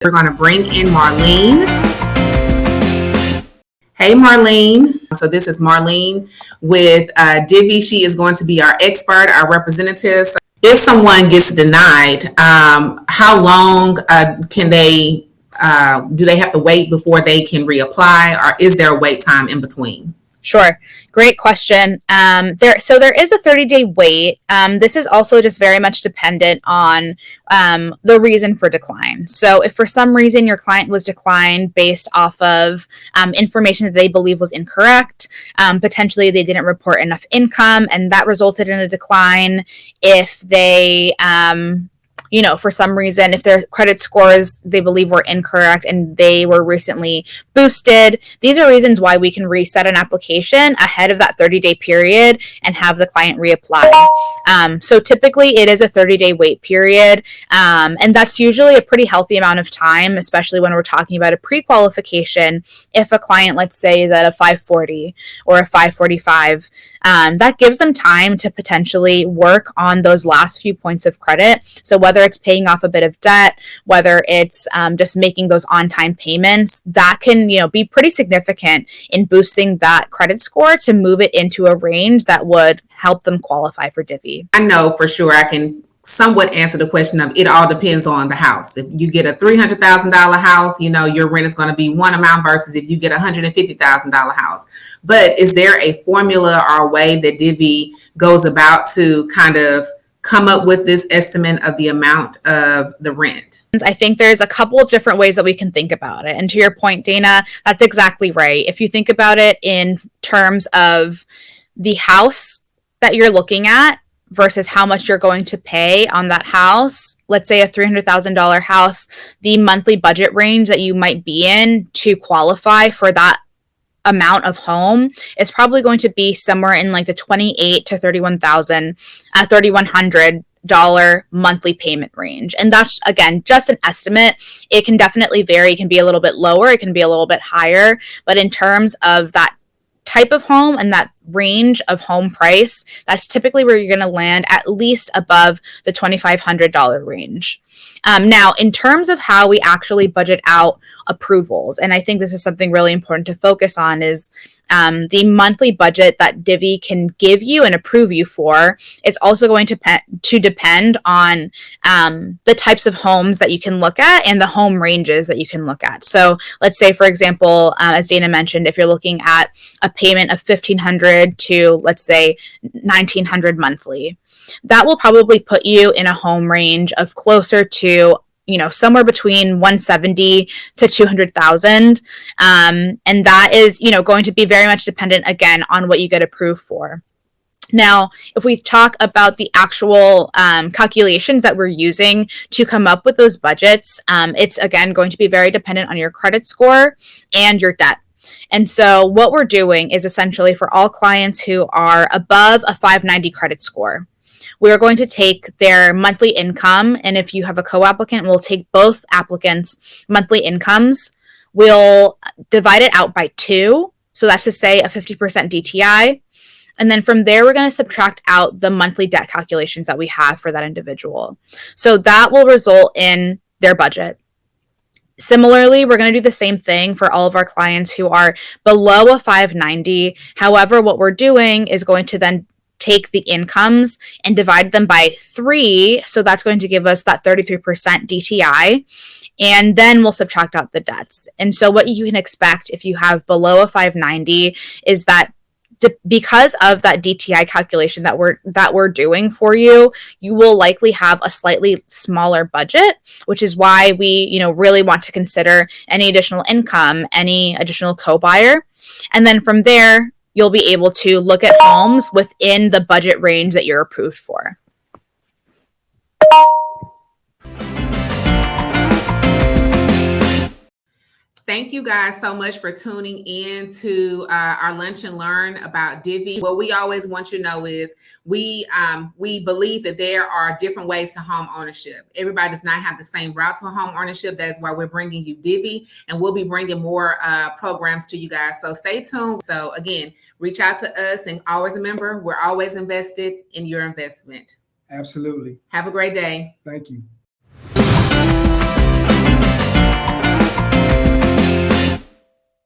We're going to bring in Marlene. Hey, Marlene. So this is Marlene with Divvy. She is going to be our expert, our representative. So if someone gets denied, how long can they, do they have to wait before they can reapply, or is there a wait time in between? Sure. Great question. There is a 30-day wait. This is also just very much dependent on the reason for decline. So if for some reason your client was declined based off of information that they believe was incorrect, potentially they didn't report enough income and that resulted in a decline. If they for some reason, if their credit scores they believe were incorrect and they were recently boosted, these are reasons why we can reset an application ahead of that 30-day period and have the client reapply. So typically it is a 30-day wait period, and that's usually a pretty healthy amount of time, especially when we're talking about a pre-qualification. If a client, let's say, is at a 540 or a 545, that gives them time to potentially work on those last few points of credit. So whether it's paying off a bit of debt, whether it's just making those on-time payments, that can be pretty significant in boosting that credit score to move it into a range that would help them qualify for Divvy. I know for sure I can somewhat answer the question of it all depends on the house. If you get a $300,000 house, your rent is going to be one amount versus if you get a $150,000 house. But is there a formula or a way that Divvy goes about to kind of come up with this estimate of the amount of the rent? I think there's a couple of different ways that we can think about it. And to your point, Dana, that's exactly right. If you think about it in terms of the house that you're looking at versus how much you're going to pay on that house, let's say a $300,000 house, the monthly budget range that you might be in to qualify for that amount of home is probably going to be somewhere in like the $28,000 to $3,100 monthly payment range. And that's, again, just an estimate. It can definitely vary. It can be a little bit lower. It can be a little bit higher. But in terms of that type of home and that range of home price, that's typically where you're going to land at least above the $2,500 range. Now, in terms of how we actually budget out approvals, and I think this is something really important to focus on, is the monthly budget that Divvy can give you and approve you for. It's also going to depend on the types of homes that you can look at and the home ranges that you can look at. So let's say, for example, as Dana mentioned, if you're looking at a payment of $1,500 to, let's say, $1,900 monthly, that will probably put you in a home range of closer to somewhere between 170 to 200,000. And that is, going to be very much dependent, again, on what you get approved for. Now, if we talk about the actual calculations that we're using to come up with those budgets, it's, again, going to be very dependent on your credit score and your debt. And so what we're doing is essentially for all clients who are above a 590 credit score, we're going to take their monthly income. And if you have a co-applicant, we'll take both applicants' monthly incomes. We'll divide it out by 2. So that's to say a 50% DTI. And then from there, we're going to subtract out the monthly debt calculations that we have for that individual. So that will result in their budget. Similarly, we're going to do the same thing for all of our clients who are below a 590. However, what we're doing is going to then take the incomes and divide them by 3. So that's going to give us that 33% DTI. And then we'll subtract out the debts. And so what you can expect if you have below a 590 is that because of that DTI calculation that we're doing for you, you will likely have a slightly smaller budget, which is why we, really want to consider any additional income, any additional co-buyer. And then from there, you'll be able to look at homes within the budget range that you're approved for. Thank you guys so much for tuning in to our Lunch and Learn about Divvy. What we always want you to know is we believe that there are different ways to home ownership. Everybody does not have the same route to home ownership. That's why we're bringing you Divvy, and we'll be bringing more programs to you guys. So stay tuned. So again, reach out to us, and always remember, we're always invested in your investment. Absolutely. Have a great day. Thank you.